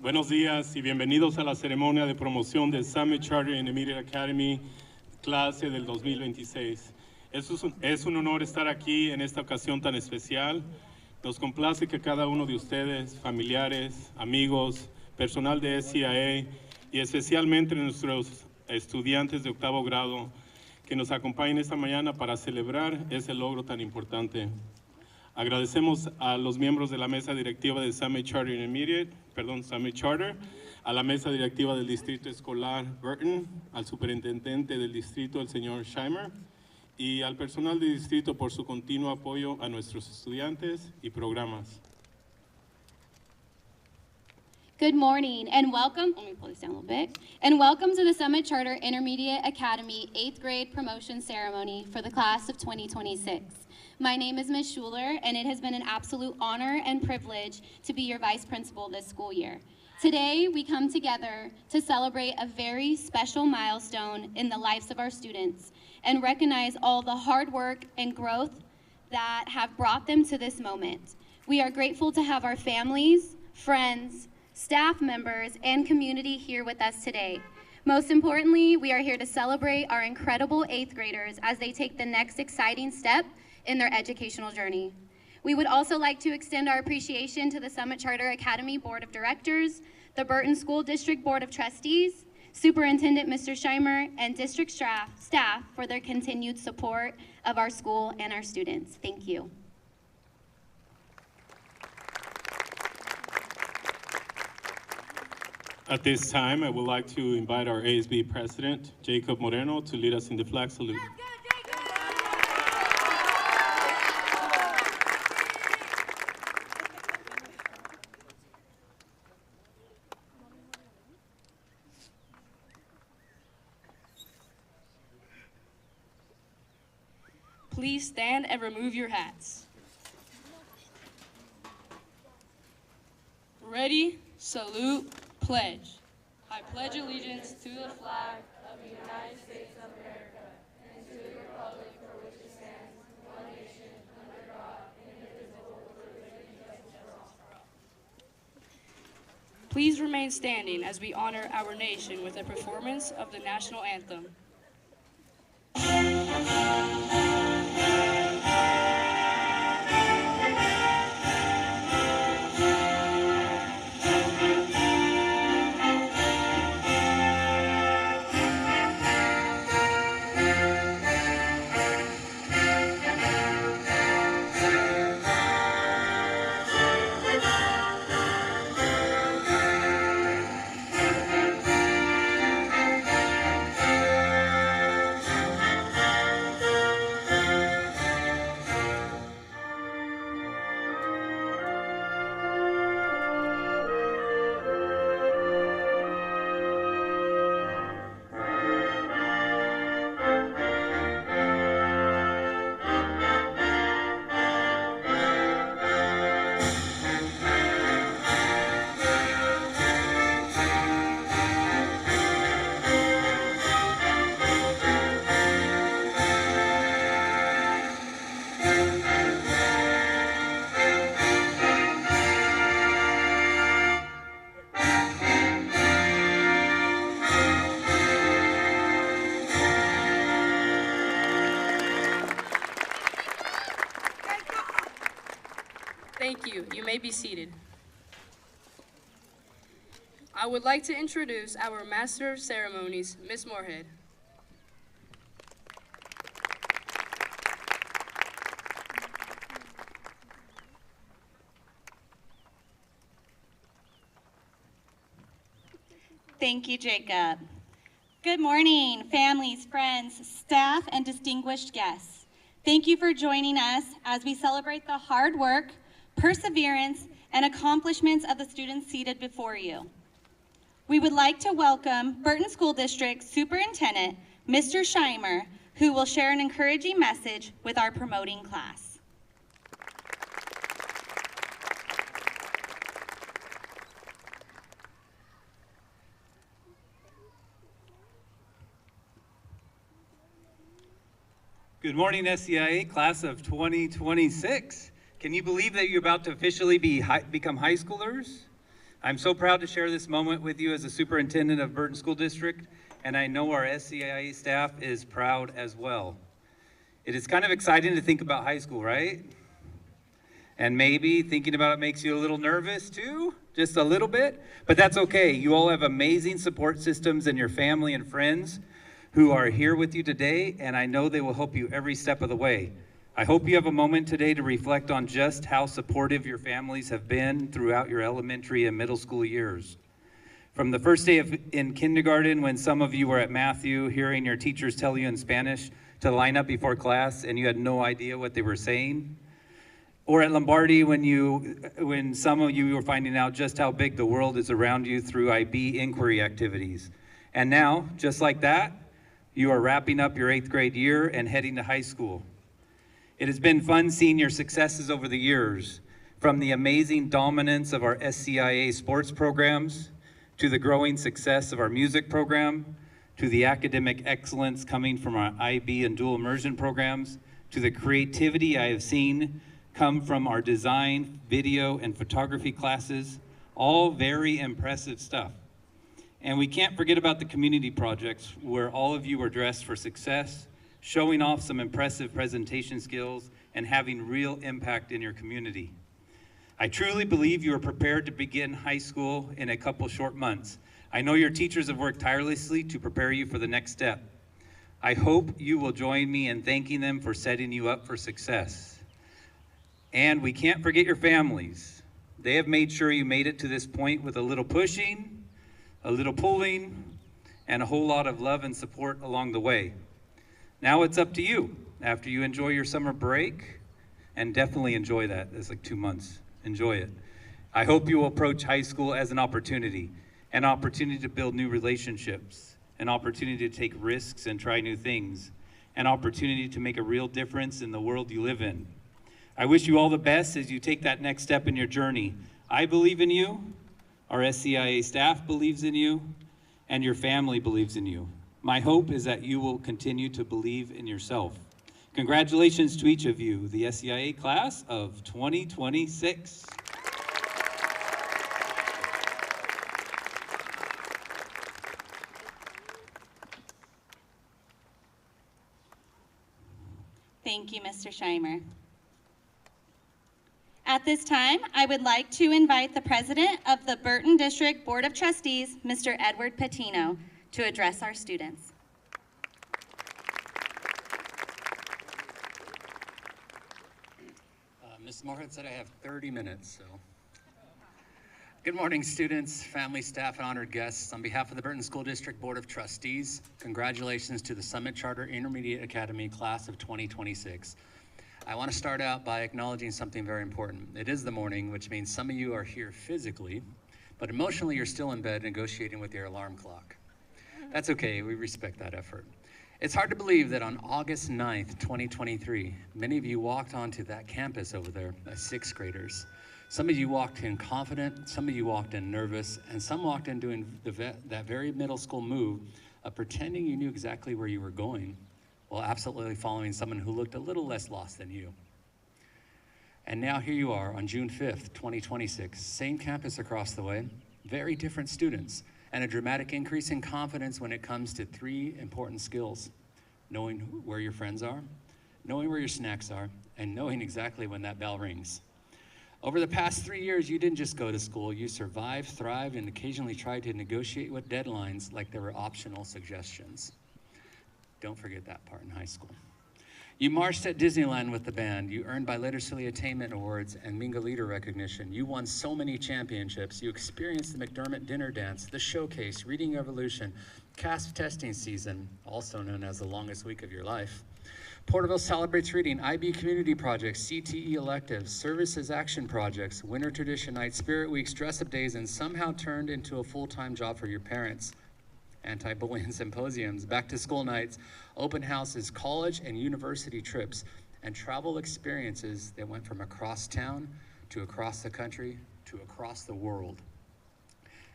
Buenos días y bienvenidos a la ceremonia de promoción del Summit Charter Intermediate Academy clase del 2026. Es un honor estar aquí en esta ocasión tan especial. Nos complace que cada uno de ustedes, familiares, amigos, personal de SCIA y especialmente nuestros estudiantes de octavo grado que nos acompañen esta mañana para celebrar ese logro tan importante. Agradecemos a los miembros de la mesa directiva del Summit Charter, a la mesa directiva del Distrito Escolar Burton, al superintendente del distrito, el señor Scheimer, y al personal del distrito por su continuo apoyo a nuestros estudiantes y programas. Good morning and welcome, let me pull this down a little bit, and welcome to the Summit Charter Intermediate Academy 8th grade promotion ceremony for the class of 2026. My name is Ms. Schuler, and it has been an absolute honor and privilege to be your vice principal this school year. Today, we come together to celebrate a very special milestone in the lives of our students and recognize all the hard work and growth that have brought them to this moment. We are grateful to have our families, friends, staff members, and community here with us today. Most importantly, we are here to celebrate our incredible 8th graders as they take the next exciting step in their educational journey. We would also like to extend our appreciation to the Summit Charter Academy Board of Directors, the Burton School District Board of Trustees, Superintendent Mr. Scheimer, and district staff for their continued support of our school and our students. Thank you. At this time, I would like to invite our ASB President, Jacob Moreno, to lead us in the flag salute. Please stand and remove your hats. Ready, salute, pledge. I pledge allegiance to the flag of the United States of America and to the republic for which it stands, one nation, under God, indivisible, with liberty and justice for all. Please remain standing as we honor our nation with a performance of the national anthem. Thank you. You may be seated. I would like to introduce our Master of Ceremonies, Ms. Moorhead. Thank you, Jacob. Good morning, families, friends, staff, and distinguished guests. Thank you for joining us as we celebrate the hard work, perseverance, and accomplishments of the students seated before you. We would like to welcome Burton School District Superintendent, Mr. Scheimer, who will share an encouraging message with our promoting class. Good morning, SCIA, class of 2026. Can you believe that you're about to officially become high schoolers? I'm so proud to share this moment with you as the superintendent of Burton School District, and I know our SCIA staff is proud as well. It is kind of exciting to think about high school, right? And maybe thinking about it makes you a little nervous too, just a little bit, but that's okay. You all have amazing support systems and your family and friends who are here with you today, and I know they will help you every step of the way. I hope you have a moment today to reflect on just how supportive your families have been throughout your elementary and middle school years. From the first day in kindergarten, when some of you were at Matthew, hearing your teachers tell you in Spanish to line up before class and you had no idea what they were saying, or at Lombardi when some of you were finding out just how big the world is around you through IB inquiry activities. And now, just like that, you are wrapping up your 8th grade year and heading to high school. It has been fun seeing your successes over the years, from the amazing dominance of our SCIA sports programs, to the growing success of our music program, to the academic excellence coming from our IB and dual immersion programs, to the creativity I have seen come from our design, video, and photography classes, all very impressive stuff. And we can't forget about the community projects where all of you are dressed for success, showing off some impressive presentation skills, and having real impact in your community. I truly believe you are prepared to begin high school in a couple short months. I know your teachers have worked tirelessly to prepare you for the next step. I hope you will join me in thanking them for setting you up for success. And we can't forget your families. They have made sure you made it to this point with a little pushing, a little pulling, and a whole lot of love and support along the way. Now it's up to you. After you enjoy your summer break, and definitely enjoy that, it's like 2 months, enjoy it. I hope you will approach high school as an opportunity to build new relationships, an opportunity to take risks and try new things, an opportunity to make a real difference in the world you live in. I wish you all the best as you take that next step in your journey. I believe in you, our SCIA staff believes in you, and your family believes in you. My hope is that you will continue to believe in yourself. Congratulations to each of you, the SCIA class of 2026. Thank you, Mr. Scheimer. At this time, I would like to invite the President of the Burton District Board of Trustees, Mr. Edward Patino, to address our students. Ms. Moorhead said I have 30 minutes, so. Good morning, students, family, staff, and honored guests. On behalf of the Burton School District Board of Trustees, congratulations to the Summit Charter Intermediate Academy class of 2026. I want to start out by acknowledging something very important. It is the morning, which means some of you are here physically, but emotionally you're still in bed negotiating with your alarm clock. That's okay, we respect that effort. It's hard to believe that on August 9th, 2023, many of you walked onto that campus over there as 6th graders. Some of you walked in confident, some of you walked in nervous, and some walked in doing that very middle school move of pretending you knew exactly where you were going, while absolutely following someone who looked a little less lost than you. And now here you are on June 5th, 2026, same campus across the way, very different students, and a dramatic increase in confidence when it comes to 3 important skills: knowing where your friends are, knowing where your snacks are, and knowing exactly when that bell rings. Over the past 3 years, you didn't just go to school, you survived, thrived, and occasionally tried to negotiate with deadlines like they were optional suggestions. Don't forget that part in high school. You marched at Disneyland with the band. You earned bilaterally attainment awards and Minga Leader recognition. You won so many championships. You experienced the McDermott Dinner Dance, the Showcase, Reading Revolution, CASP testing season, also known as the longest week of your life. Porterville Celebrates Reading, IB Community Projects, CTE electives, Services Action Projects, Winter Tradition Night, Spirit Weeks, Dress-Up Days, and somehow turned into a full-time job for your parents. Anti-bullying symposiums, back-to-school nights, open houses, college and university trips, and travel experiences that went from across town to across the country to across the world.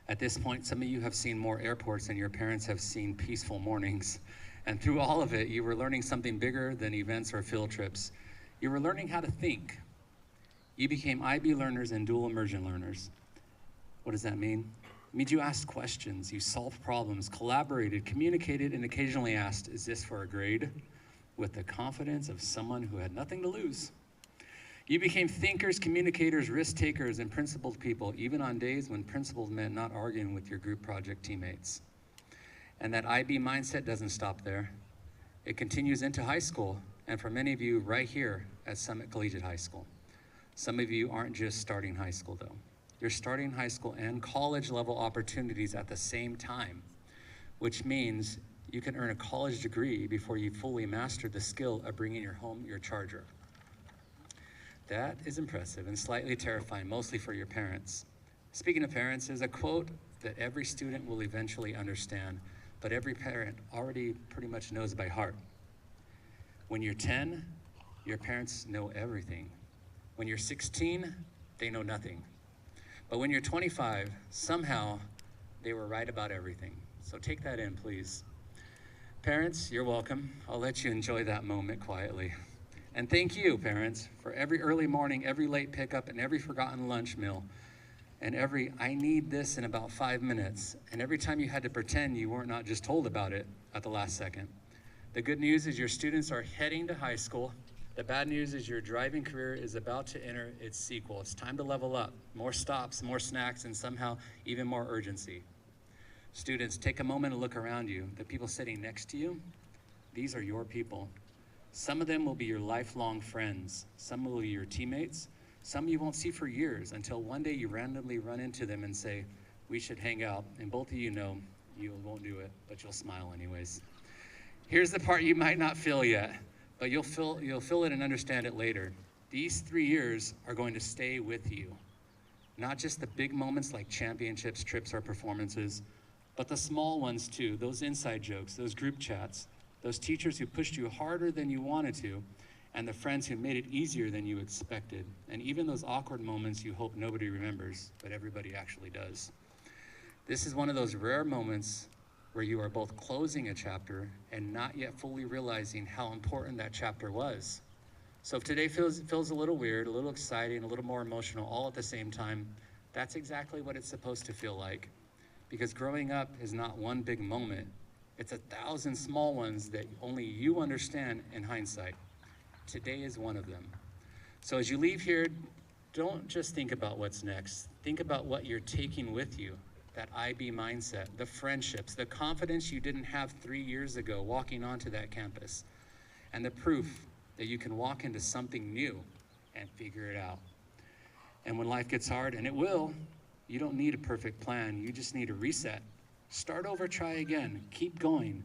At this point, some of you have seen more airports than your parents have seen peaceful mornings. And through all of it, you were learning something bigger than events or field trips. You were learning how to think. You became IB learners and dual immersion learners. What does that mean? It means you asked questions, you solved problems, collaborated, communicated, and occasionally asked, is this for a grade? With the confidence of someone who had nothing to lose. You became thinkers, communicators, risk takers, and principled people, even on days when principles meant not arguing with your group project teammates. And that IB mindset doesn't stop there. It continues into high school, and for many of you right here at Summit Collegiate High School. Some of you aren't just starting high school though. You're starting high school and college level opportunities at the same time, which means you can earn a college degree before you fully mastered the skill of bringing home your charger. That is impressive and slightly terrifying, mostly for your parents. Speaking of parents, there's a quote that every student will eventually understand, but every parent already pretty much knows by heart. When you're 10, your parents know everything. When you're 16, they know nothing. But when you're 25, somehow they were right about everything. So take that in, please. Parents, you're welcome. I'll let you enjoy that moment quietly. And thank you, parents, for every early morning, every late pickup, and every forgotten lunch meal, and every I need this in about 5 minutes, and every time you had to pretend you weren't not just told about it at the last second. The good news is your students are heading to high school. The bad news is your driving career is about to enter its sequel. It's time to level up. More stops, more snacks, and somehow even more urgency. Students, take a moment to look around you. The people sitting next to you, these are your people. Some of them will be your lifelong friends. Some will be your teammates. Some you won't see for years until one day you randomly run into them and say, we should hang out. And both of you know you won't do it, but you'll smile anyways. Here's the part you might not feel yet, but you'll feel it and understand it later. These 3 years are going to stay with you. Not just the big moments like championships, trips, or performances, but the small ones too, those inside jokes, those group chats, those teachers who pushed you harder than you wanted to, and the friends who made it easier than you expected, and even those awkward moments you hope nobody remembers, but everybody actually does. This is one of those rare moments where you are both closing a chapter and not yet fully realizing how important that chapter was. So if today feels a little weird, a little exciting, a little more emotional, all at the same time, that's exactly what it's supposed to feel like. Because growing up is not one big moment. It's 1,000 small ones that only you understand in hindsight. Today is one of them. So as you leave here, don't just think about what's next. Think about what you're taking with you. That IB mindset, the friendships, the confidence you didn't have 3 years ago walking onto that campus, and the proof that you can walk into something new and figure it out. And when life gets hard, and it will, you don't need a perfect plan. You just need a reset. Start over, try again, keep going,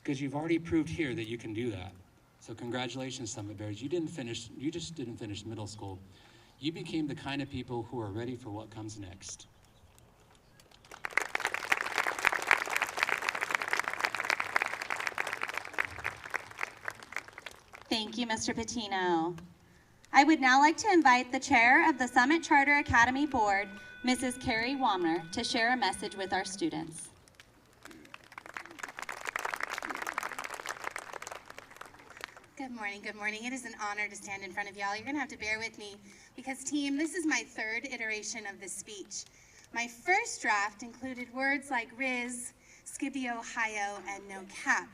because you've already proved here that you can do that. So congratulations, Summit Bears. You just didn't finish middle school. You became the kind of people who are ready for what comes next. Thank you, Mr. Patino. I would now like to invite the chair of the Summit Charter Academy Board, Mrs. Carrie Wamner, to share a message with our students. Good morning, good morning. It is an honor to stand in front of y'all. You're gonna have to bear with me because team, this is my 3rd iteration of this speech. My first draft included words like Riz, Scipio, Ohio, and no cap.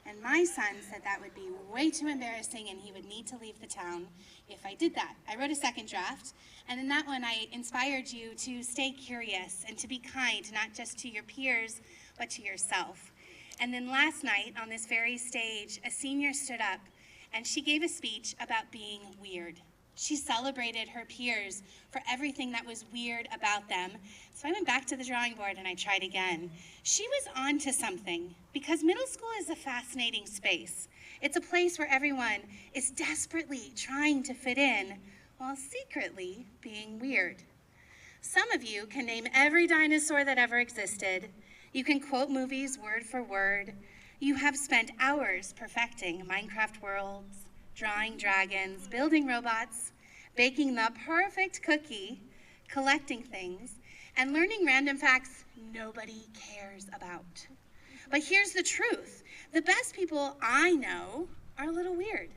And my son said that would be way too embarrassing and he would need to leave the town if I did that. I wrote a second draft, and in that one I inspired you to stay curious and to be kind, not just to your peers, but to yourself. And then last night on this very stage, a senior stood up and she gave a speech about being weird. She celebrated her peers for everything that was weird about them. So I went back to the drawing board and I tried again. She was on to something, because middle school is a fascinating space. It's a place where everyone is desperately trying to fit in while secretly being weird. Some of you can name every dinosaur that ever existed. You can quote movies word for word. You have spent hours perfecting Minecraft worlds, drawing dragons, building robots, baking the perfect cookie, collecting things, and learning random facts nobody cares about. But here's the truth. The best people I know are a little weird.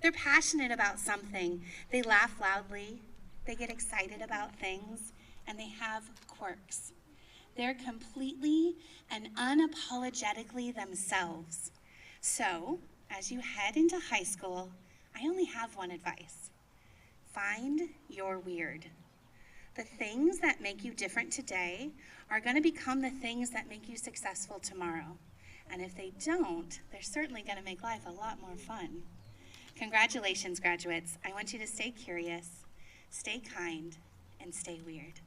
They're passionate about something. They laugh loudly. They get excited about things. and they have quirks. They're completely and unapologetically themselves. So, as you head into high school, I only have one advice. Find your weird. The things that make you different today are going to become the things that make you successful tomorrow. And if they don't, they're certainly going to make life a lot more fun. Congratulations, graduates. I want you to stay curious, stay kind, and stay weird.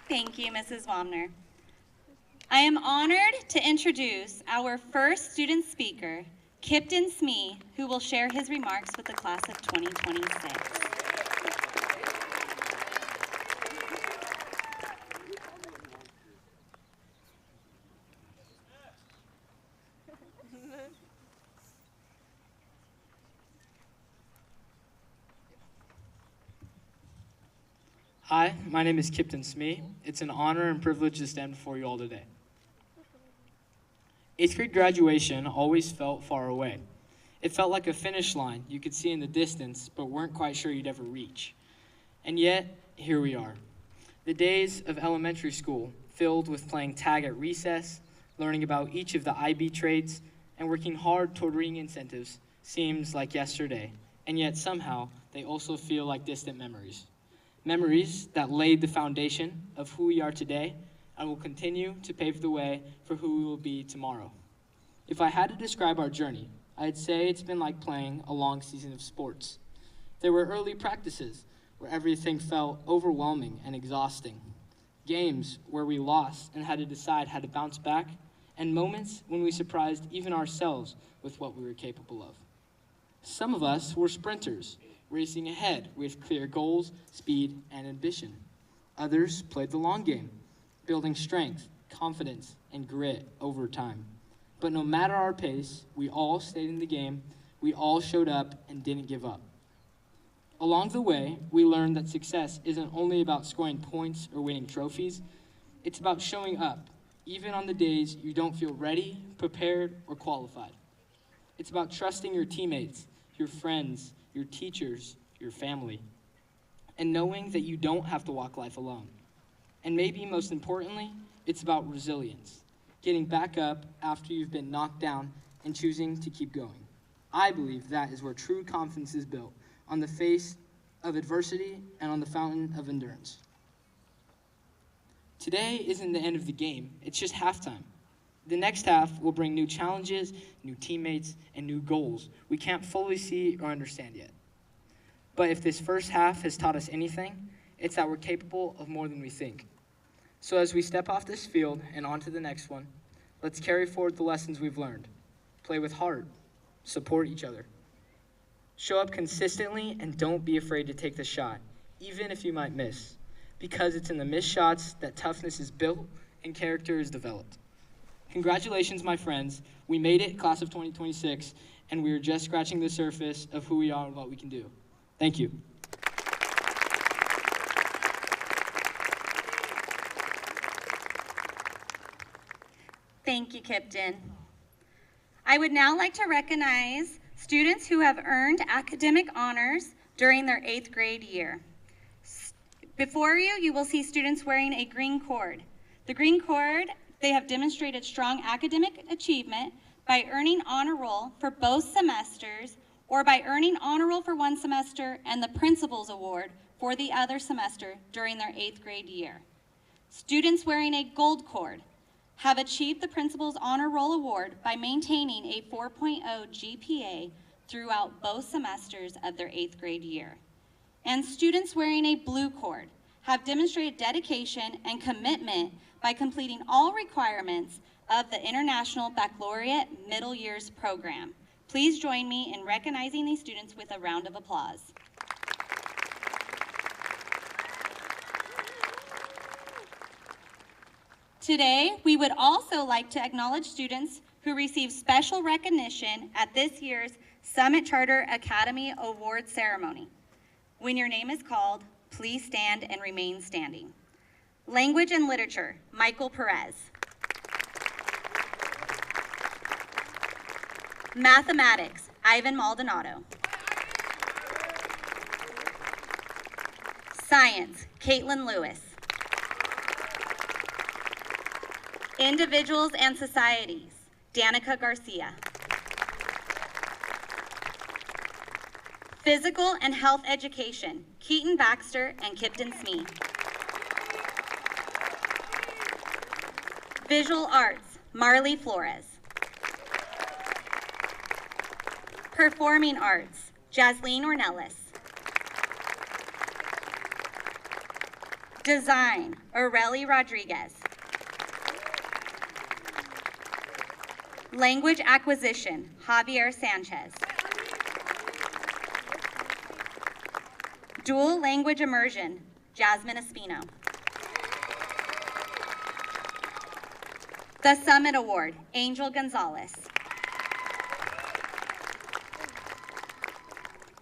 Thank you, Mrs. Womner. I am honored to introduce our first student speaker, Kipton Smee, who will share his remarks with the class of 2026. Hi, my name is Kipton Smee. It's an honor and privilege to stand before you all today. 8th grade graduation always felt far away. It felt like a finish line you could see in the distance, but weren't quite sure you'd ever reach. And yet, here we are. The days of elementary school, filled with playing tag at recess, learning about each of the IB trades, and working hard toward reading incentives, seems like yesterday. And yet, somehow, they also feel like distant memories. Memories that laid the foundation of who we are today and will continue to pave the way for who we will be tomorrow. If I had to describe our journey, I'd say it's been like playing a long season of sports. There were early practices where everything felt overwhelming and exhausting, games where we lost and had to decide how to bounce back, and moments when we surprised even ourselves with what we were capable of. Some of us were sprinters, racing ahead with clear goals, speed, and ambition. Others played the long game, building strength, confidence, and grit over time. But no matter our pace, we all stayed in the game, we all showed up and didn't give up. Along the way, we learned that success isn't only about scoring points or winning trophies, it's about showing up, even on the days you don't feel ready, prepared, or qualified. It's about trusting your teammates, your friends, your teachers, your family, and knowing that you don't have to walk life alone. And maybe most importantly, it's about resilience, getting back up after you've been knocked down and choosing to keep going. I believe that is where true confidence is built, on the face of adversity and on the fountain of endurance. Today isn't the end of the game, it's just halftime. The next half will bring new challenges, new teammates, and new goals we can't fully see or understand yet. But if this first half has taught us anything, it's that we're capable of more than we think. So as we step off this field and onto the next one, let's carry forward the lessons we've learned. Play with heart, support each other. Show up consistently and don't be afraid to take the shot, even if you might miss, because it's in the missed shots that toughness is built and character is developed. Congratulations, my friends. We made it, class of 2026, and we are just scratching the surface of who we are and what we can do. Thank you. Thank you, Kipton. I would now like to recognize students who have earned academic honors during their 8th grade year. Before you, you will see students wearing a green cord. The green cord, they have demonstrated strong academic achievement by earning honor roll for both semesters or by earning honor roll for one semester and the principal's award for the other semester during their 8th grade year. Students wearing a gold cord have achieved the principal's honor roll award by maintaining a 4.0 GPA throughout both semesters of their 8th grade year. And students wearing a blue cord have demonstrated dedication and commitment by completing all requirements of the International Baccalaureate Middle Years Program. Please join me in recognizing these students with a round of applause. Today, we would also like to acknowledge students who received special recognition at this year's Summit Charter Academy Award Ceremony. When your name is called, please stand and remain standing. Language and Literature, Michael Perez. Mathematics, Ivan Maldonado. Science, Caitlin Lewis. Individuals and Societies, Danica Garcia. Physical and Health Education, Keaton Baxter and Kipton Smee. Visual Arts, Marley Flores. Performing Arts, Jasleen Ornelas. Design, Aureli Rodriguez. Language Acquisition, Javier Sanchez. Dual Language Immersion, Jasmine Espino. The Summit Award, Angel Gonzalez.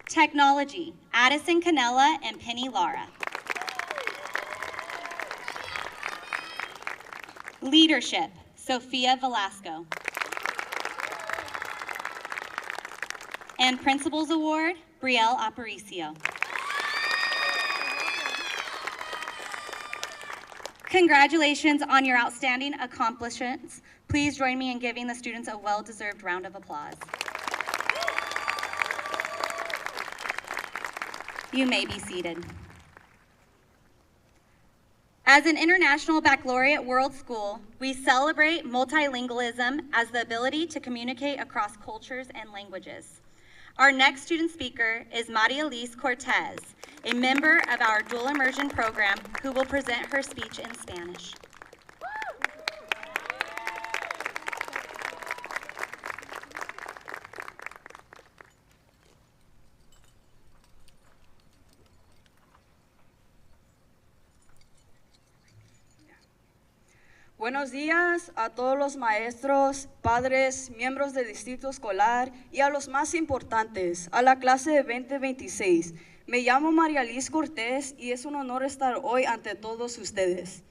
Technology, Addison Canella and Penny Lara. Leadership, Sofia Velasco. And Principals Award, Brielle Aparicio. Congratulations on your outstanding accomplishments. Please join me in giving the students a well-deserved round of applause. You may be seated. As an International Baccalaureate World School, we celebrate multilingualism as the ability to communicate across cultures and languages. Our next student speaker is Maria Elise Cortez, a member of our dual immersion program who will present her speech in Spanish. Buenos días a todos los maestros, padres, miembros del distrito escolar y a los más importantes, a la clase de 2026. Me llamo María Liz Cortés y es un honor estar hoy ante todos ustedes.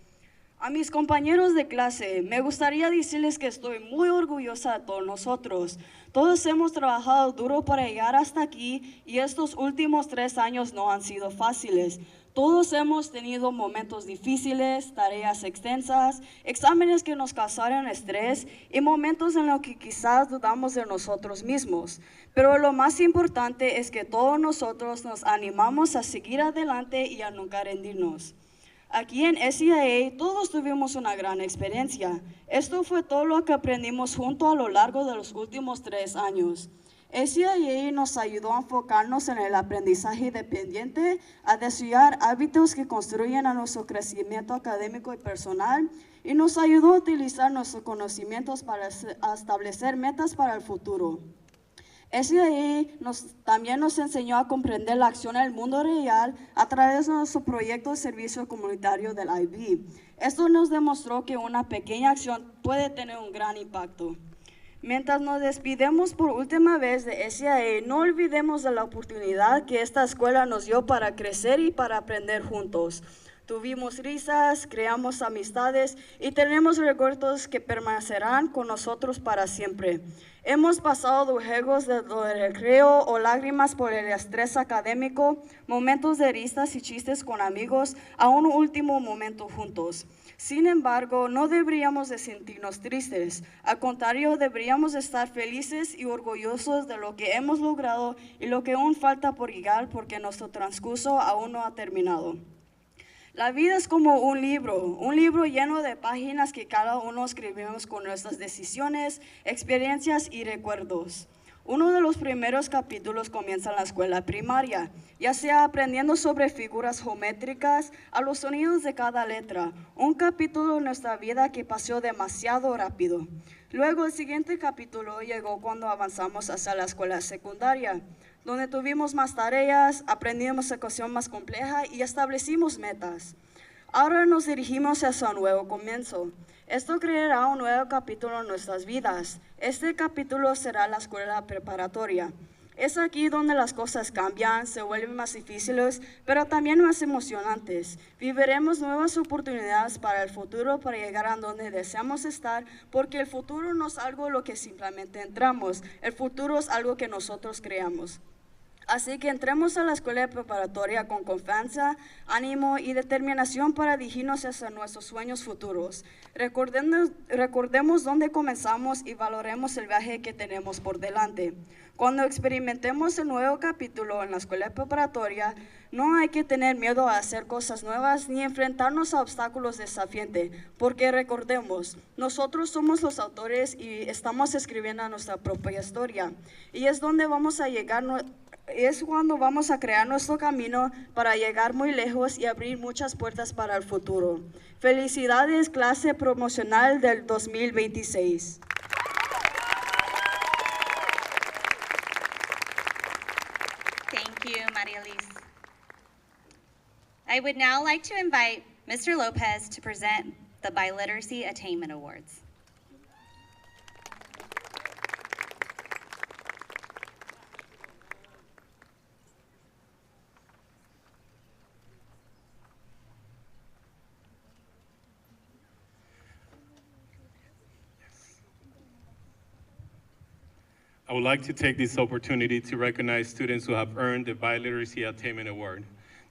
A mis compañeros de clase, me gustaría decirles que estoy muy orgullosa de todos nosotros. Todos hemos trabajado duro para llegar hasta aquí y estos últimos 3 años no han sido fáciles. Todos hemos tenido momentos difíciles, tareas extensas, exámenes que nos causaron estrés y momentos en los que quizás dudamos de nosotros mismos. Pero lo más importante es que todos nosotros nos animamos a seguir adelante y a nunca rendirnos. Aquí en SCIA todos tuvimos una gran experiencia. Esto fue todo lo que aprendimos juntos a lo largo de los últimos 3 años. SCIA nos ayudó a enfocarnos en el aprendizaje independiente, a desarrollar hábitos que construyen a nuestro crecimiento académico y personal, y nos ayudó a utilizar nuestros conocimientos para establecer metas para el futuro. SCIA también nos enseñó a comprender la acción en el mundo real a través de nuestro proyecto de servicio comunitario del IB. Esto nos demostró que una pequeña acción puede tener un gran impacto. Mientras nos despidemos por última vez de SCIA, no olvidemos de la oportunidad que esta escuela nos dio para crecer y para aprender juntos. Tuvimos risas, creamos amistades y tenemos recuerdos que permanecerán con nosotros para siempre. Hemos pasado de juegos de recreo o lágrimas por el estrés académico, momentos de risas y chistes con amigos, a un último momento juntos. Sin embargo, no deberíamos de sentirnos tristes. Al contrario, deberíamos estar felices y orgullosos de lo que hemos logrado y lo que aún falta por llegar porque nuestro transcurso aún no ha terminado. La vida es como un libro lleno de páginas que cada uno escribimos con nuestras decisiones, experiencias y recuerdos. Uno de los primeros capítulos comienza en la escuela primaria, ya sea aprendiendo sobre figuras geométricas a los sonidos de cada letra, un capítulo de nuestra vida que pasó demasiado rápido. Luego el siguiente capítulo llegó cuando avanzamos hacia la escuela secundaria, donde tuvimos más tareas, aprendimos ecuación más compleja y establecimos metas. Ahora nos dirigimos hacia un nuevo comienzo. Esto creará un nuevo capítulo en nuestras vidas. Este capítulo será la escuela preparatoria. Es aquí donde las cosas cambian, se vuelven más difíciles, pero también más emocionantes. Viviremos nuevas oportunidades para el futuro, para llegar a donde deseamos estar, porque el futuro no es algo en lo que simplemente entramos. El futuro es algo que nosotros creamos. Así que entremos a la escuela preparatoria con confianza, ánimo y determinación para dirigirnos hacia nuestros sueños futuros. Recordemos dónde comenzamos y valoremos el viaje que tenemos por delante. Cuando experimentemos el nuevo capítulo en la escuela preparatoria, no hay que tener miedo a hacer cosas nuevas ni enfrentarnos a obstáculos desafiantes, porque recordemos, nosotros somos los autores y estamos escribiendo nuestra propia historia. Y es donde vamos a llegar. Es cuando vamos a crear nuestro camino para llegar muy lejos y abrir muchas puertas para el futuro. Felicidades, clase promocional del 2026. Thank you, Maria Elise. I would now like to invite Mr. Lopez to present the Biliteracy Attainment Awards. I would like to take this opportunity to recognize students who have earned the Biliteracy Attainment Award.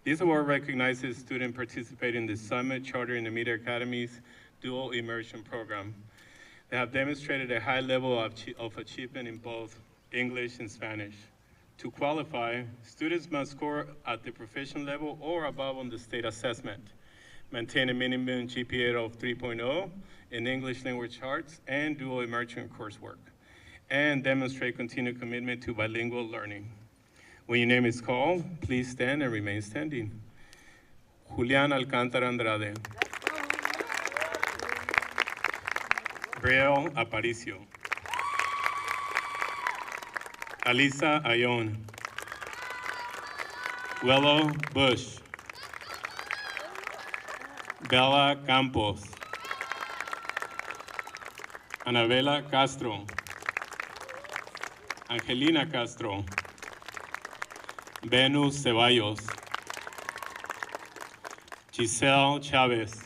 This award recognizes students participating in the Summit Charter Intermediate Academy's Dual Immersion Program. They have demonstrated a high level of achievement in both English and Spanish. To qualify, students must score at the proficient level or above on the state assessment, maintain a minimum GPA of 3.0 in English language arts and dual immersion coursework, and demonstrate continued commitment to bilingual learning. When your name is called, please stand and remain standing. Julián Alcántara Andrade. Brielle Aparicio. Alisa Ayon. Willow Bush. Bella Campos. Anabela Castro. Angelina Castro. Venus Ceballos. Giselle Chávez.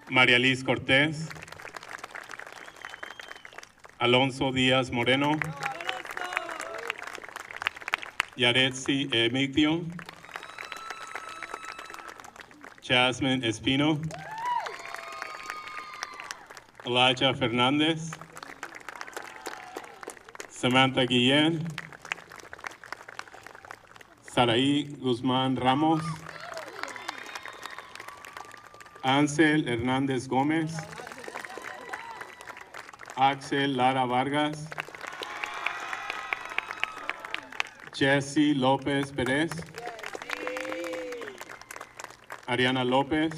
María Liz Cortés. Alonso Díaz Moreno. Yaretsi Emigdio. Jasmine Espino. Elijah Fernández. Samantha Guillén. Saraí Guzmán Ramos. Ansel Hernández Gómez. Axel Lara Vargas. Jesse López Pérez. Ariana López.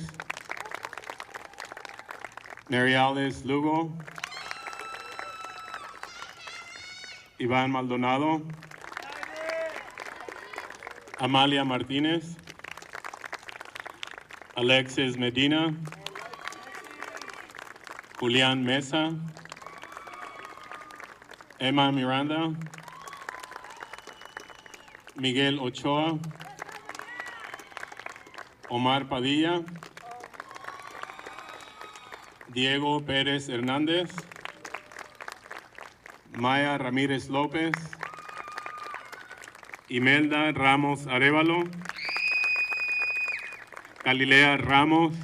Mariales Lugo. Iván Maldonado. Amalia Martínez. Alexis Medina. Julián Mesa. Emma Miranda. Miguel Ochoa. Omar Padilla. Diego Pérez Hernández. Maya Ramírez López. Imelda Ramos Arévalo. Galilea Ramos.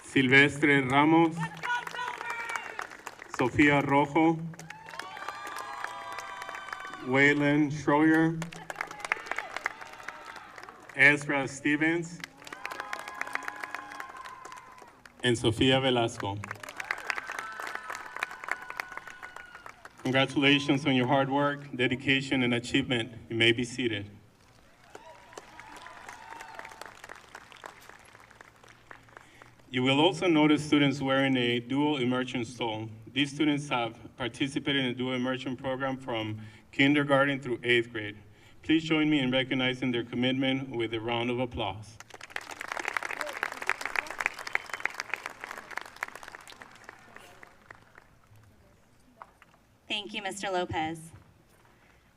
Silvestre Ramos. Sofía Rojo. Waylon Schroyer. Ezra Stevens. And Sofía Velasco. Congratulations on your hard work, dedication, and achievement. You may be seated. You will also notice students wearing a dual immersion stole. These students have participated in a dual immersion program from kindergarten through 8th grade. Please join me in recognizing their commitment with a round of applause. Thank you, Mr. Lopez.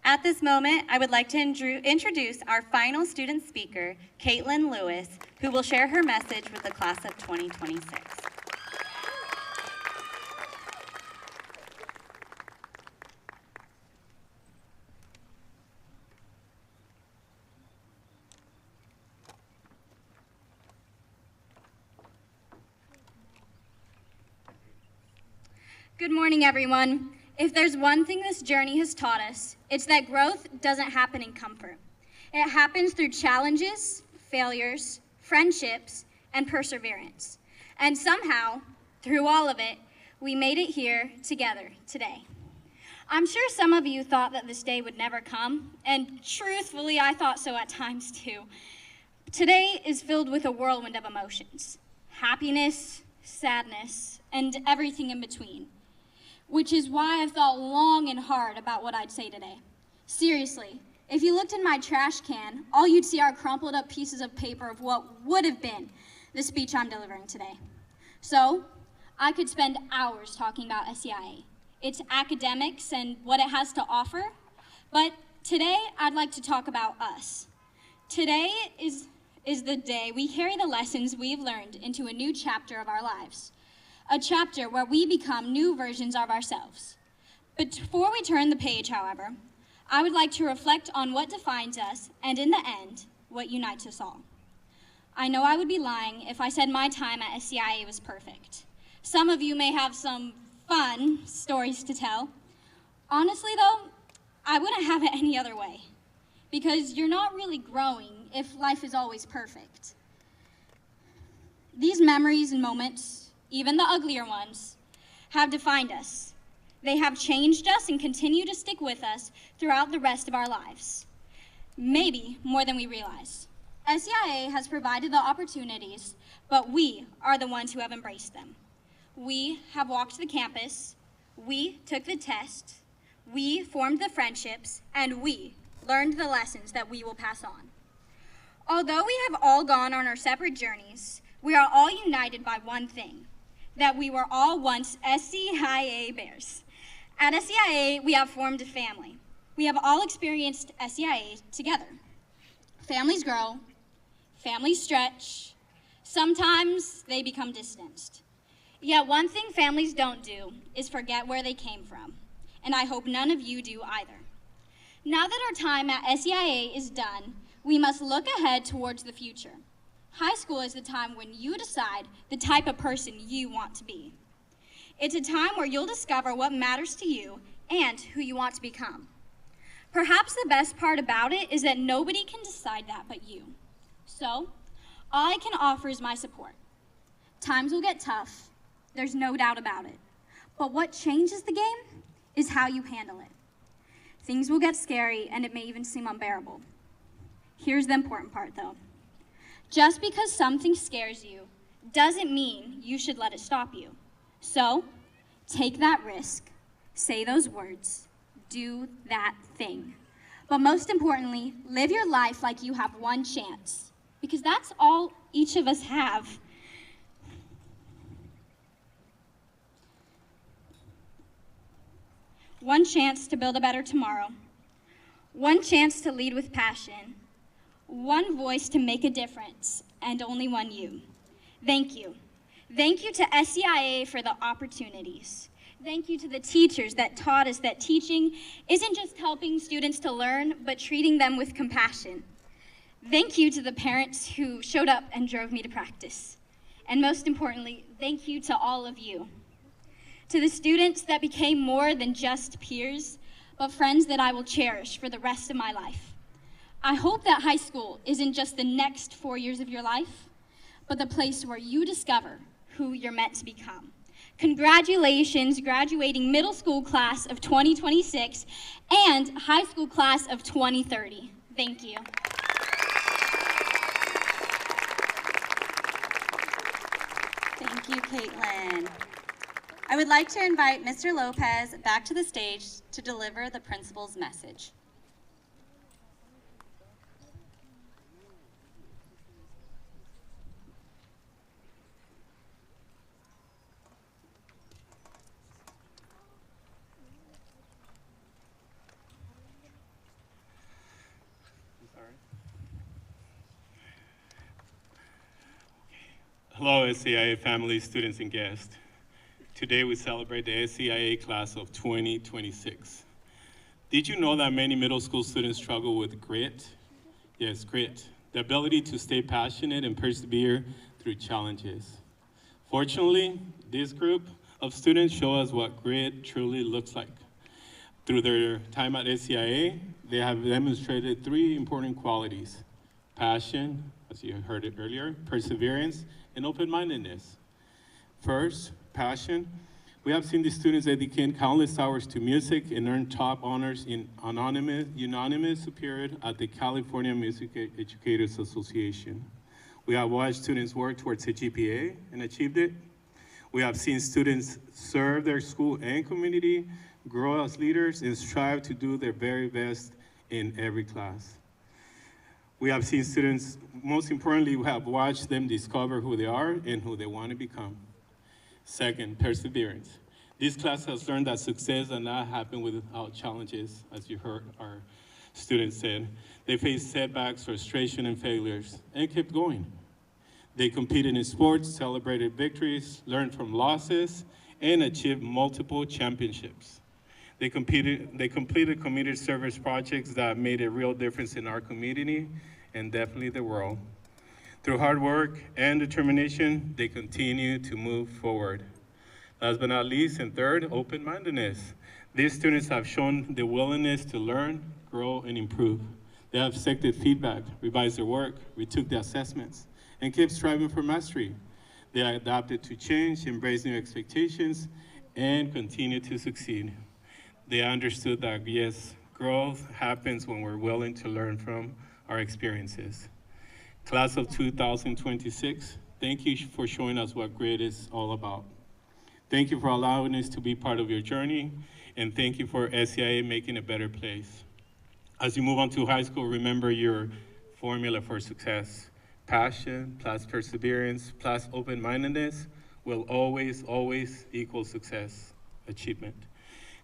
At this moment, I would like to introduce our final student speaker, Caitlin Lewis, who will share her message with the class of 2026. Good morning, everyone. If there's one thing this journey has taught us, it's that growth doesn't happen in comfort. It happens through challenges, failures, friendships, and perseverance. And somehow, through all of it, we made it here together today. I'm sure some of you thought that this day would never come, and truthfully, I thought so at times too. Today is filled with a whirlwind of emotions: happiness, sadness, and everything in between. Which is why I've thought long and hard about what I'd say today. Seriously, if you looked in my trash can, all you'd see are crumpled up pieces of paper of what would have been the speech I'm delivering today. So, I could spend hours talking about SCIA, its academics and what it has to offer, but today I'd like to talk about us. Today is the day we carry the lessons we've learned into a new chapter of our lives. A chapter where we become new versions of ourselves. But before we turn the page, however, I would like to reflect on what defines us and, in the end, what unites us all. I know I would be lying if I said my time at SCIA was perfect. Some of you may have some fun stories to tell. Honestly, though, I wouldn't have it any other way, because you're not really growing if life is always perfect. These memories and moments, even the uglier ones, have defined us. They have changed us and continue to stick with us throughout the rest of our lives, maybe more than we realize. SCIA has provided the opportunities, but we are the ones who have embraced them. We have walked the campus, we took the test, we formed the friendships, and we learned the lessons that we will pass on. Although we have all gone on our separate journeys, we are all united by one thing: that we were all once SCIA Bears. At SCIA, we have formed a family. We have all experienced SCIA together. Families grow, families stretch, sometimes they become distanced. Yet one thing families don't do is forget where they came from, and I hope none of you do either. Now that our time at SCIA is done, we must look ahead towards the future. High school is the time when you decide the type of person you want to be. It's a time where you'll discover what matters to you and who you want to become. Perhaps the best part about it is that nobody can decide that but you. So, all I can offer is my support. Times will get tough, there's no doubt about it. But what changes the game is how you handle it. Things will get scary and it may even seem unbearable. Here's the important part though. Just because something scares you doesn't mean you should let it stop you. So, take that risk, say those words, do that thing. But most importantly, live your life like you have one chance, because that's all each of us have. One chance to build a better tomorrow, one chance to lead with passion, one voice to make a difference, and only one you. Thank you. Thank you to SCIA for the opportunities. Thank you to the teachers that taught us that teaching isn't just helping students to learn, but treating them with compassion. Thank you to the parents who showed up and drove me to practice. And most importantly, thank you to all of you. To the students that became more than just peers, but friends that I will cherish for the rest of my life. I hope that high school isn't just the next 4 years of your life, but the place where you discover who you're meant to become. Congratulations, graduating middle school class of 2026 and high school class of 2030. Thank you. Thank you, Caitlin. I would like to invite Mr. Lopez back to the stage to deliver the principal's message. Hello, SCIA family, students, and guests. Today we celebrate the SCIA class of 2026. Did you know that many middle school students struggle with grit? Yes, grit, the ability to stay passionate and persevere through challenges. Fortunately, this group of students show us what grit truly looks like. Through their time at SCIA, they have demonstrated three important qualities: passion, as you heard it earlier, perseverance, and open-mindedness. First, passion. We have seen the students dedicate countless hours to music and earn top honors in unanimous period at the California Music Educators Association. We have watched students work towards a GPA and achieved it. We have seen students serve their school and community, grow as leaders, and strive to do their very best in every class. We have seen students, most importantly, we have watched them discover who they are and who they want to become. Second, perseverance. This class has learned that success does not happen without challenges, as you heard our students said. They faced setbacks, frustration, and failures, and kept going. They competed in sports, celebrated victories, learned from losses, and achieved multiple championships. They completed community service projects that made a real difference in our community and definitely the world. Through hard work and determination, they continue to move forward. Last but not least, and third, open-mindedness. These students have shown the willingness to learn, grow, and improve. They have accepted feedback, revised their work, retook the assessments, and kept striving for mastery. They adapted to change, embraced new expectations, and continue to succeed. They understood that, yes, growth happens when we're willing to learn from our experiences. Class of 2026, thank you for showing us what grit is all about. Thank you for allowing us to be part of your journey, and thank you for SCIA making a better place. As you move on to high school, remember your formula for success. Passion plus perseverance plus open-mindedness will always, always equal success, achievement.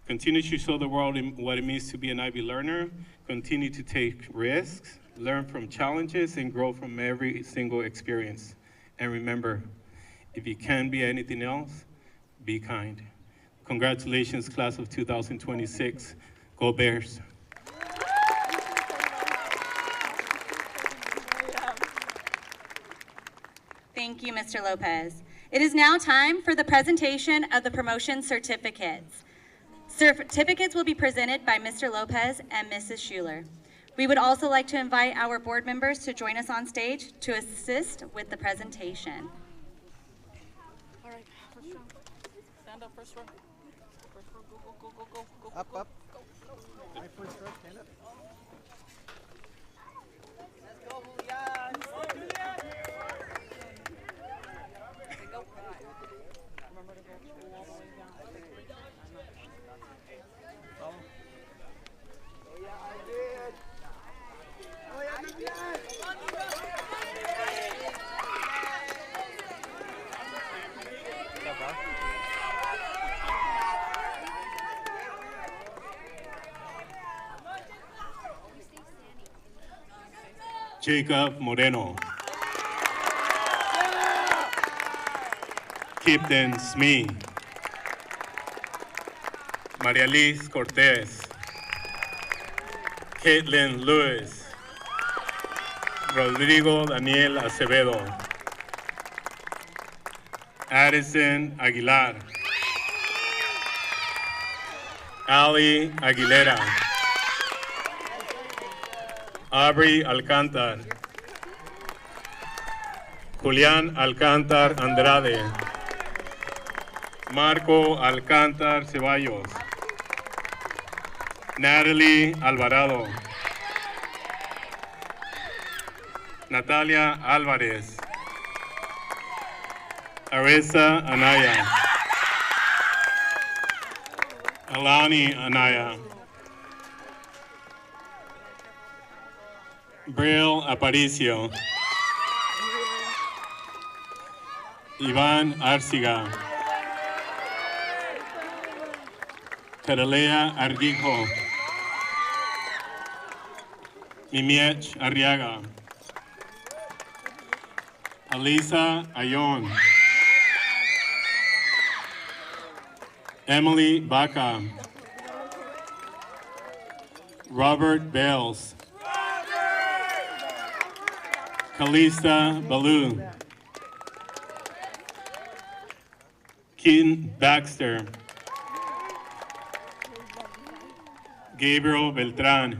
Continue to show the world what it means to be an Ivy learner. Continue to take risks, learn from challenges, and grow from every single experience. And remember, if you can't be anything else, be kind. Congratulations, class of 2026. Go Bears. Thank you, Mr. Lopez. It is now time for the presentation of the promotion certificates. Certificates will be presented by Mr. Lopez and Mrs. Schuler. We would also like to invite our board members to join us on stage to assist with the presentation. All right, first row. Stand up, first row. First row, go. Up. My first row, stand up. Let's go, Julian. Go, Julian. Go. Remember to go all the way down. Oh. Yeah, I did. Oh, yeah, Julian. Jacob Moreno. Kipton Smee. Maria Liz Cortez. Caitlin Lewis. Rodrigo Daniel Acevedo. Addison Aguilar. Ali Aguilera. Aubrey Alcántar. Julián Alcántar Andrade. Marco Alcántar Ceballos. Natalie Alvarado. Natalia Álvarez. Arisa Anaya. Alani Anaya. Brill Aparicio. Iván Arciga. Carolea Ardijo. Mimiech Arriaga. Alisa Ayon. Emily Baca. Robert Bales. Kalista Baloo. Keaton Baxter, Gabriel Beltran,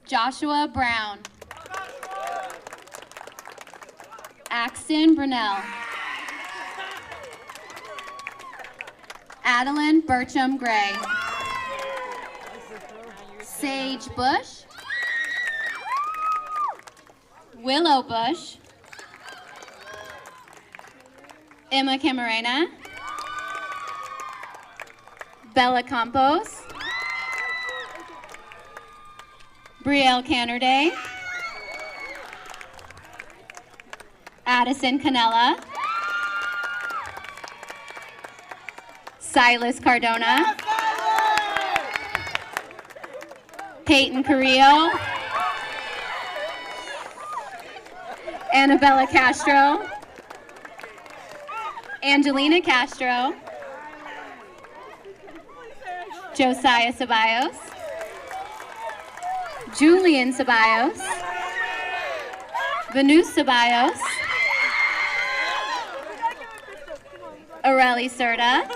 Joshua Brown, Axton Brunel, Adeline Burcham Gray, Sage Bush, Willow Bush, Emma Camarena, Bella Campos, Brielle Cannerday, Addison Canella, Silas Cardona, Peyton Carrillo, Annabella Castro, Angelina Castro, Josiah Ceballos, Julian Ceballos, Venus Ceballos, Areli Serta,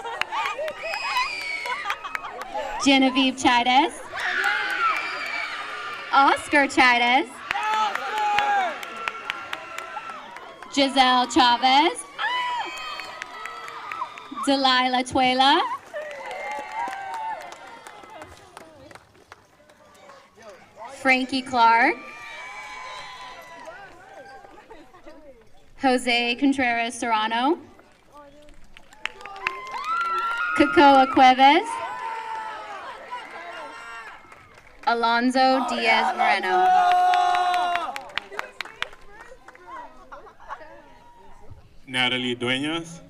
Genevieve Chides, Oscar Chides, Giselle Chavez, Delilah Tuela, Frankie Clark, Jose Contreras Serrano, Cocoa Cuevas, Alonzo Diaz Moreno. Natalie Dueñas,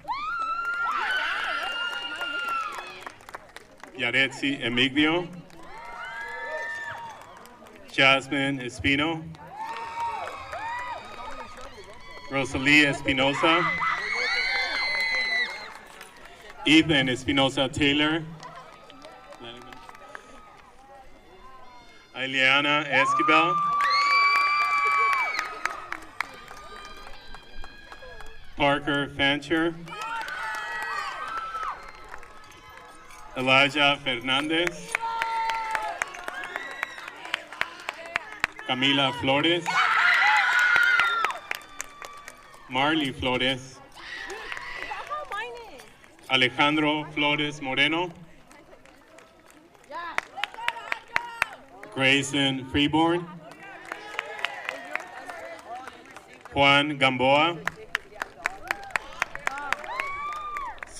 Yaretsi Emigdio, Jasmine Espino, Rosalie Espinosa, Ethan Espinosa Taylor, Ileana Esquivel, Parker Fancher, Elijah Fernandez, Camila Flores, Marley Flores, Alejandro Flores Moreno, Grayson Freeborn, Juan Gamboa,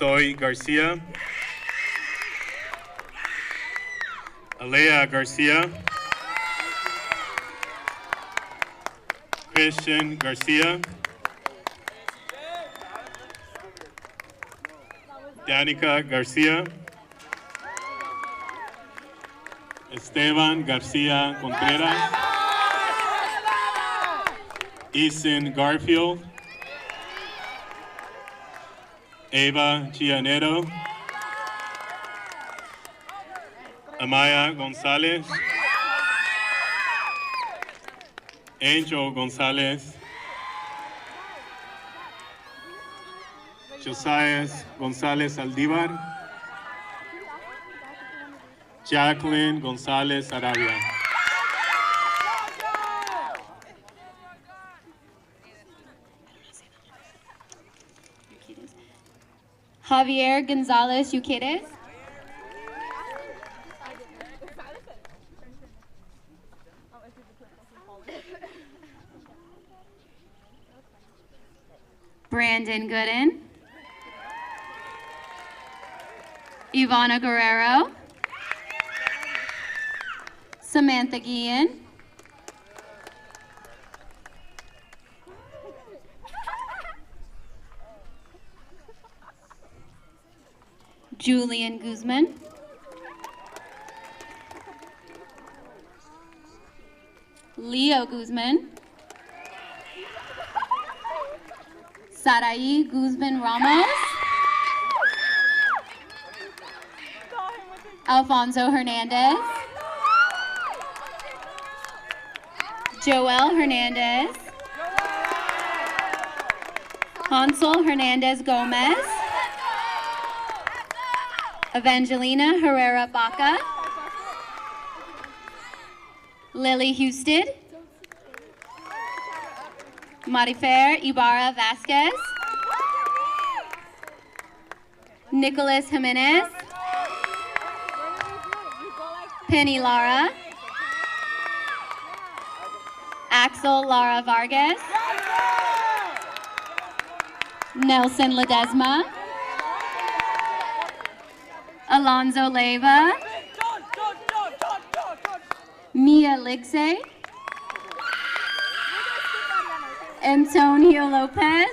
Zoe Garcia, Alea Garcia, Christian Garcia, Danica Garcia, Esteban Garcia Contreras, Easton Garfield, Eva Gianero, Amaya Gonzalez, Angel Gonzalez, Josiah Gonzalez Aldivar, Jacqueline Gonzalez Arabia. Javier Gonzalez Uquedes, Brandon Gooden, Ivana Guerrero, Samantha Guillen, Julian Guzman, Leo Guzman, Sarai Guzman Ramos, Alfonso Hernandez, Joel Hernandez. Hansel Hernandez Gomez. Evangelina Herrera Baca. Lily Houston. Marifer Ibarra Vasquez. Nicholas Jimenez. Penny Lara. Axel Lara Vargas. Nelson Ledesma. Alonzo Leyva. Mia Ligse. Antonio Lopez.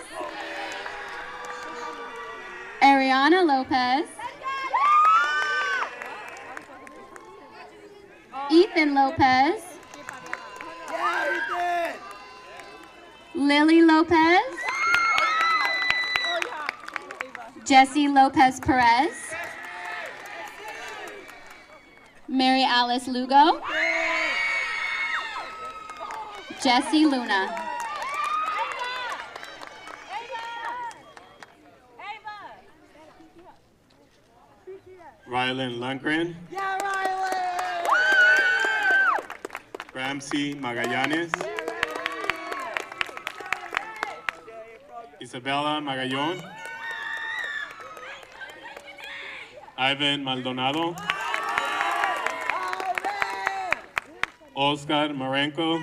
Ariana Lopez. Ethan Lopez. Lily Lopez. Jesse Lopez Perez. Mary Alice Lugo. Jesse Luna. Rylan Lundgren. Ramsey Magallanes. Isabella Magallón. Ivan Maldonado. Oscar Marenco.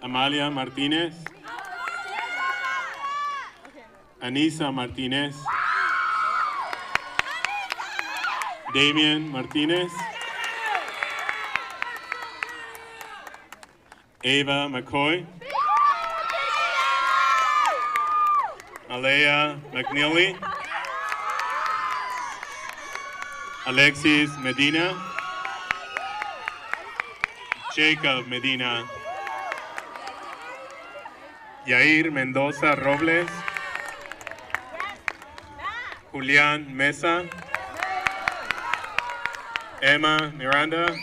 Amalia Martinez. Anisa Martinez. Damian Martinez. Ava McCoy. Alea McNeely. Alexis Medina. Jacob Medina. Yair Mendoza Robles. Julián Mesa. Emma Miranda.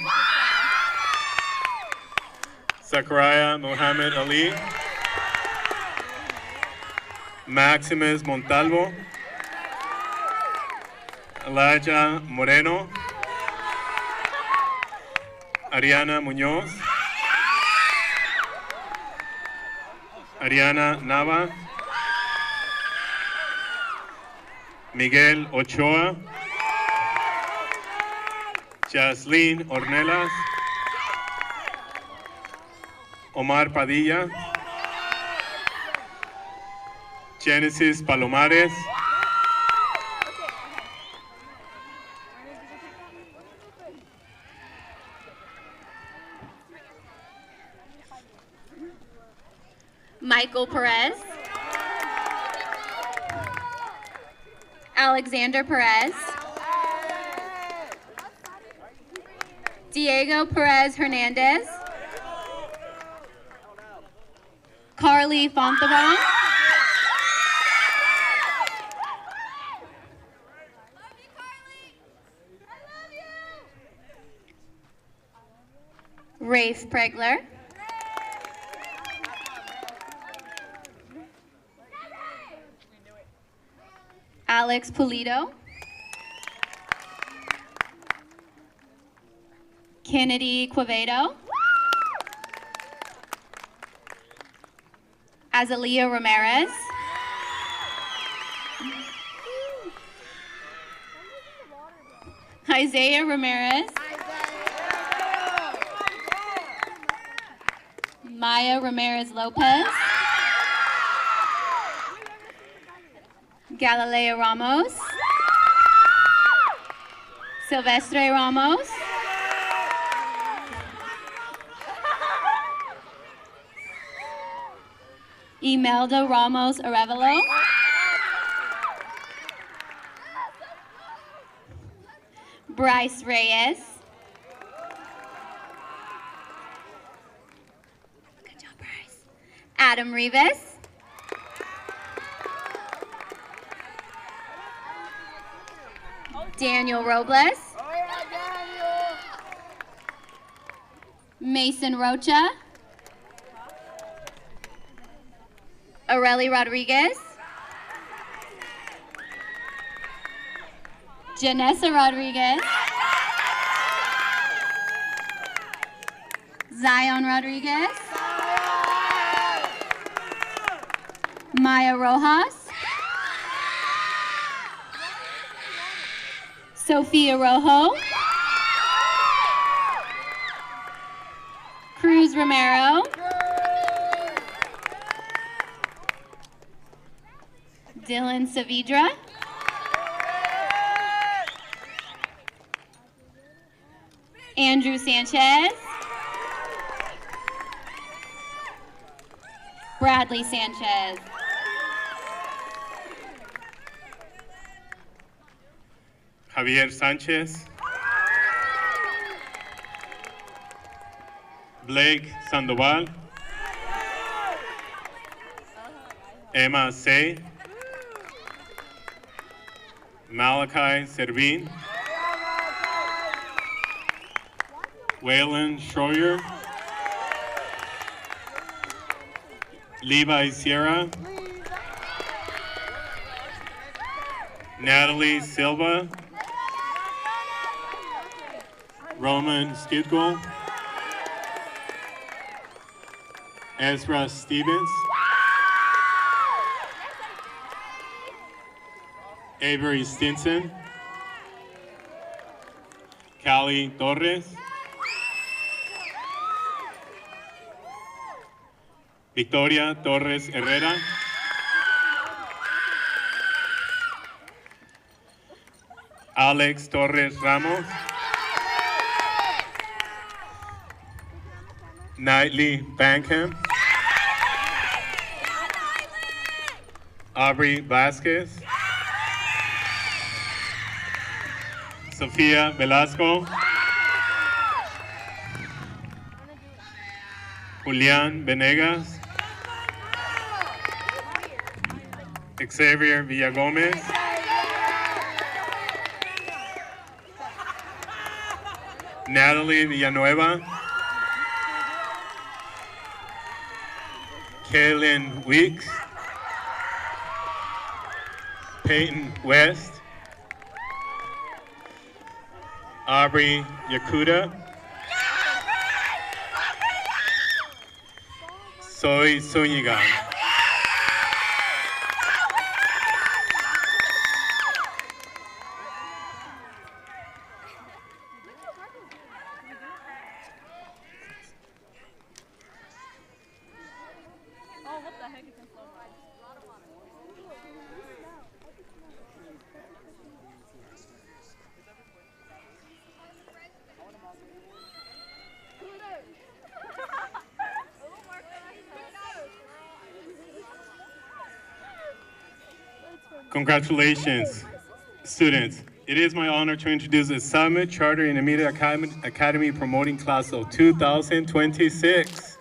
Zachariah Mohammed Ali. Maximus Montalvo. Elijah Moreno. Ariana Muñoz. Ariana Nava. Miguel Ochoa. Jaslyn Ornelas. Omar Padilla. Genesis Palomares. Michael Perez. Alexander Perez. Diego Perez Hernandez. Carly Fontavon. Rafe Pregler. Alex Pulido. Kennedy Quevedo. Azalia Ramirez. Isaiah Ramirez. Maya Ramirez Lopez. Galilea Ramos. Silvestre Ramos. Imelda Ramos Arevalo. Bryce Reyes. Good job, Bryce. Adam Rivas. Daniel Robles. Mason Rocha, Areli Rodriguez, Janessa Rodriguez, Zion Rodriguez, Maya Rojas, Sophia Rojo, Cruz Romero, Dylan Saavedra, Andrew Sanchez, Bradley Sanchez, Javier Sanchez, Blake Sandoval, Emma Say, Malachi Servin, Waylon Schroyer, Levi Sierra, Natalie Silva, Roman Skidgol, Ezra Stevens, Avery Stinson, Callie Torres, Victoria Torres Herrera, Alex Torres Ramos, Knightley Bankham, Aubrey Vasquez, Sofia Velasco, Julian Venegas, Xavier Villagomez, Natalie Villanueva, Kaylin Weeks, Peyton West, Aubrey Yakuta, Soy Zúñiga. Oh, what the heck is this? A lot of water. Congratulations, students. It is my honor to introduce the Summit Charter Intermediate Academy Promoting Class of 2026.